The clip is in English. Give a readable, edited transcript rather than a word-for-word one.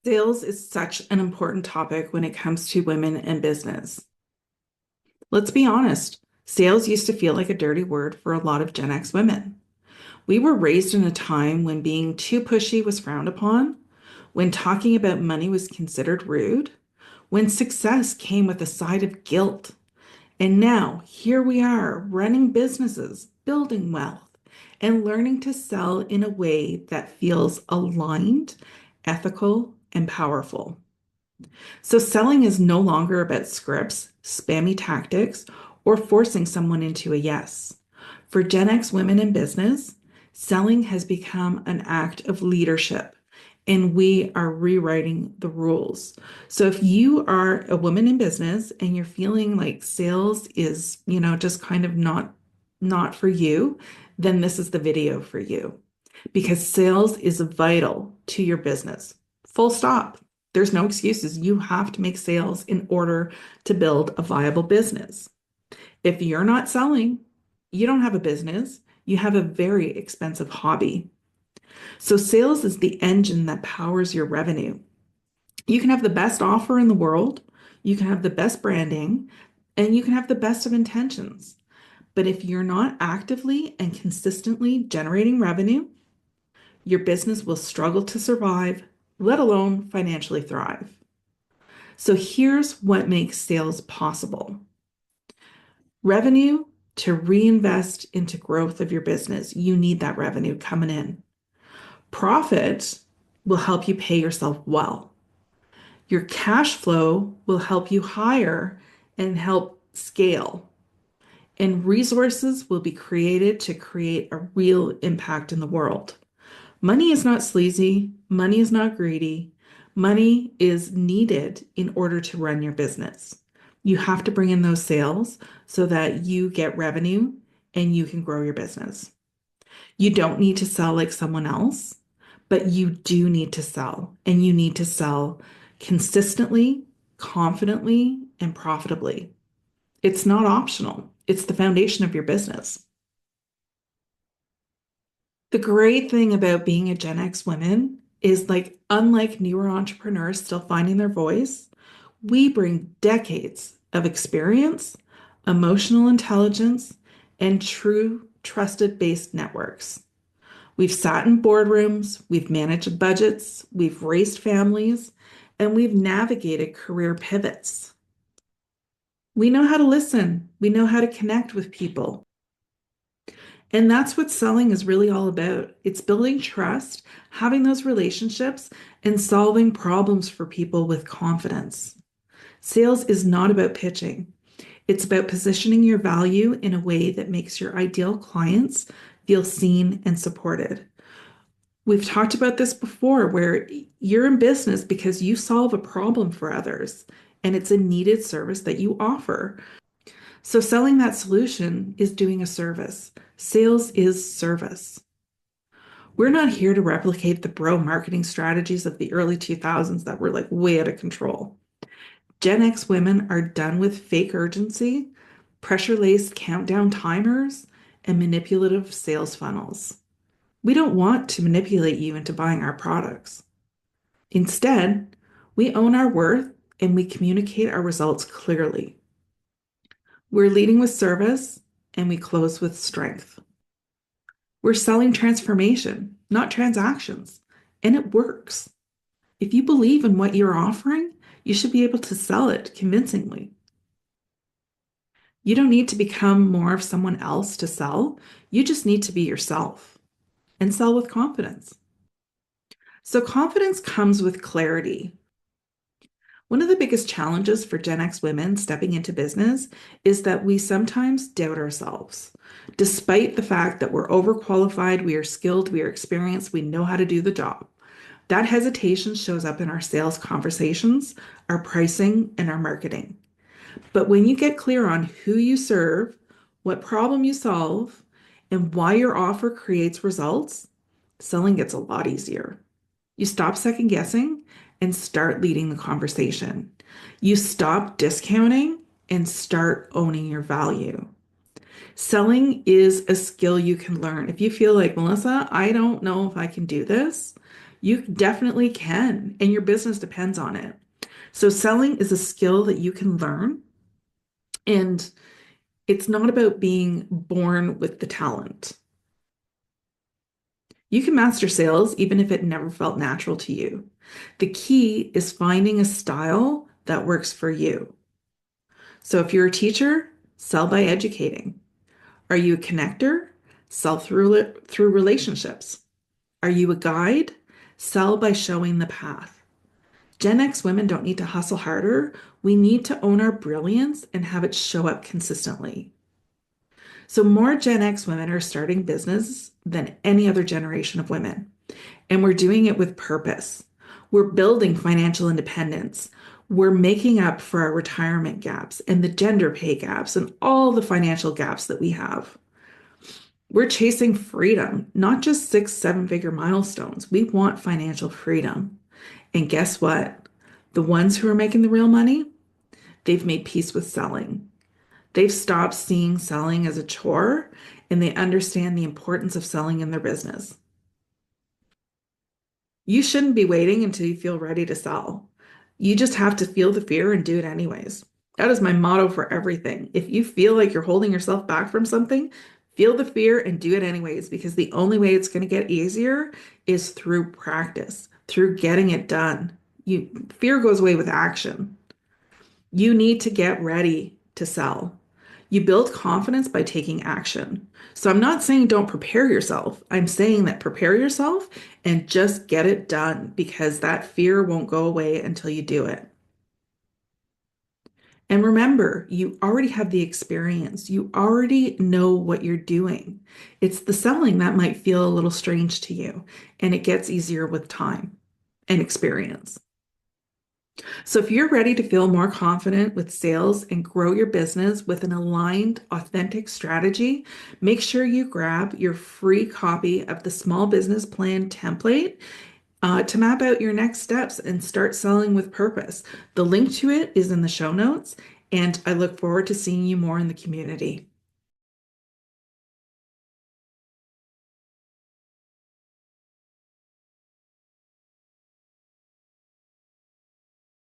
Sales is such an important topic when it comes to women in business. Let's be honest, sales used to feel like a dirty word for a lot of Gen X women. We were raised in a time when being too pushy was frowned upon, when talking about money was considered rude, when success came with a side of guilt. And now, here we are running businesses, building wealth, and learning to sell in a way that feels aligned, ethical, and powerful. So selling is no longer about scripts, spammy tactics, or forcing someone into a yes. For Gen X women in business, selling has become an act of leadership, and we are rewriting the rules. So if you are a woman in business and you're feeling like sales is, just kind of not for you, then this is the video for you because sales is vital to your business. Full stop. There's no excuses. You have to make sales in order to build a viable business. If you're not selling, you don't have a business. You have a very expensive hobby. So, sales is the engine that powers your revenue. You can have the best offer in the world, you can have the best branding, and you can have the best of intentions. But if you're not actively and consistently generating revenue, your business will struggle to survive, let alone financially thrive. So here's what makes sales possible. Revenue to reinvest into growth of your business. You need that revenue coming in. Profit will help you pay yourself well. Your cash flow will help you hire and help scale. And resources will be created to create a real impact in the world. Money is not sleazy. Money is not greedy. Money is needed in order to run your business. You have to bring in those sales so that you get revenue and you can grow your business. You don't need to sell like someone else, but you do need to sell, and you need to sell consistently, confidently, and profitably. It's not optional. It's the foundation of your business. The great thing about being a Gen X woman is like, unlike newer entrepreneurs still finding their voice, we bring decades of experience, emotional intelligence, and true trusted based networks. We've sat in boardrooms, we've managed budgets, we've raised families, and we've navigated career pivots. We know how to listen, we know how to connect with people. And that's what selling is really all about. It's building trust, having those relationships, and solving problems for people with confidence. Sales is not about pitching. It's about positioning your value in a way that makes your ideal clients feel seen and supported. We've talked about this before, where you're in business because you solve a problem for others, and it's a needed service that you offer. So selling that solution is doing a service. Sales is service. We're not here to replicate the bro marketing strategies of the early 2000s that were like way out of control. Gen X women are done with fake urgency, pressure-laced countdown timers, and manipulative sales funnels. We don't want to manipulate you into buying our products. Instead, we own our worth and we communicate our results clearly. We're leading with service and we close with strength. We're selling transformation, not transactions, and it works. If you believe in what you're offering, you should be able to sell it convincingly. You don't need to become more of someone else to sell. You just need to be yourself and sell with confidence. So, confidence comes with clarity. One of the biggest challenges for Gen X women stepping into business is that we sometimes doubt ourselves. Despite the fact that we're overqualified, we are skilled, we are experienced, we know how to do the job. That hesitation shows up in our sales conversations, our pricing, and our marketing. But when you get clear on who you serve, what problem you solve, and why your offer creates results, selling gets a lot easier. You stop second guessing and start leading the conversation. You stop discounting and start owning your value. Selling is a skill you can learn. If you feel like, Melissa, I don't know if I can do this, You definitely can, and your business depends on it. So, selling is a skill that you can learn, and it's not about being born with the talent. You can master sales even if it never felt natural to you. The key is finding a style that works for you. So, if you're a teacher, sell by educating. Are you a connector? Sell through relationships. Are you a guide? Sell by showing the path. Gen X women don't need to hustle harder. We need to own our brilliance and have it show up consistently. So, more Gen X women are starting business than any other generation of women, and we're doing it with purpose. We're building financial independence. We're making up for our retirement gaps and the gender pay gaps and all the financial gaps that we have. We're chasing freedom, not just six, seven-figure milestones. We want financial freedom. And guess what? The ones who are making the real money, they've made peace with selling. They've stopped seeing selling as a chore and they understand the importance of selling in their business. You shouldn't be waiting until you feel ready to sell. You just have to feel the fear and do it anyways. That is my motto for everything. If you feel like you're holding yourself back from something, feel the fear and do it anyways, because the only way it's going to get easier is through practice, through getting it done. Fear goes away with action. You need to get ready to sell. You build confidence by taking action. So I'm not saying don't prepare yourself. I'm saying that prepare yourself and just get it done because that fear won't go away until you do it. And remember, you already have the experience. You already know what you're doing. It's the selling that might feel a little strange to you, and it gets easier with time and experience. So, if you're ready to feel more confident with sales and grow your business with an aligned, authentic strategy, make sure you grab your free copy of the Small Business Plan template to map out your next steps and start selling with purpose. The link to it is in the show notes, and I look forward to seeing you more in the community.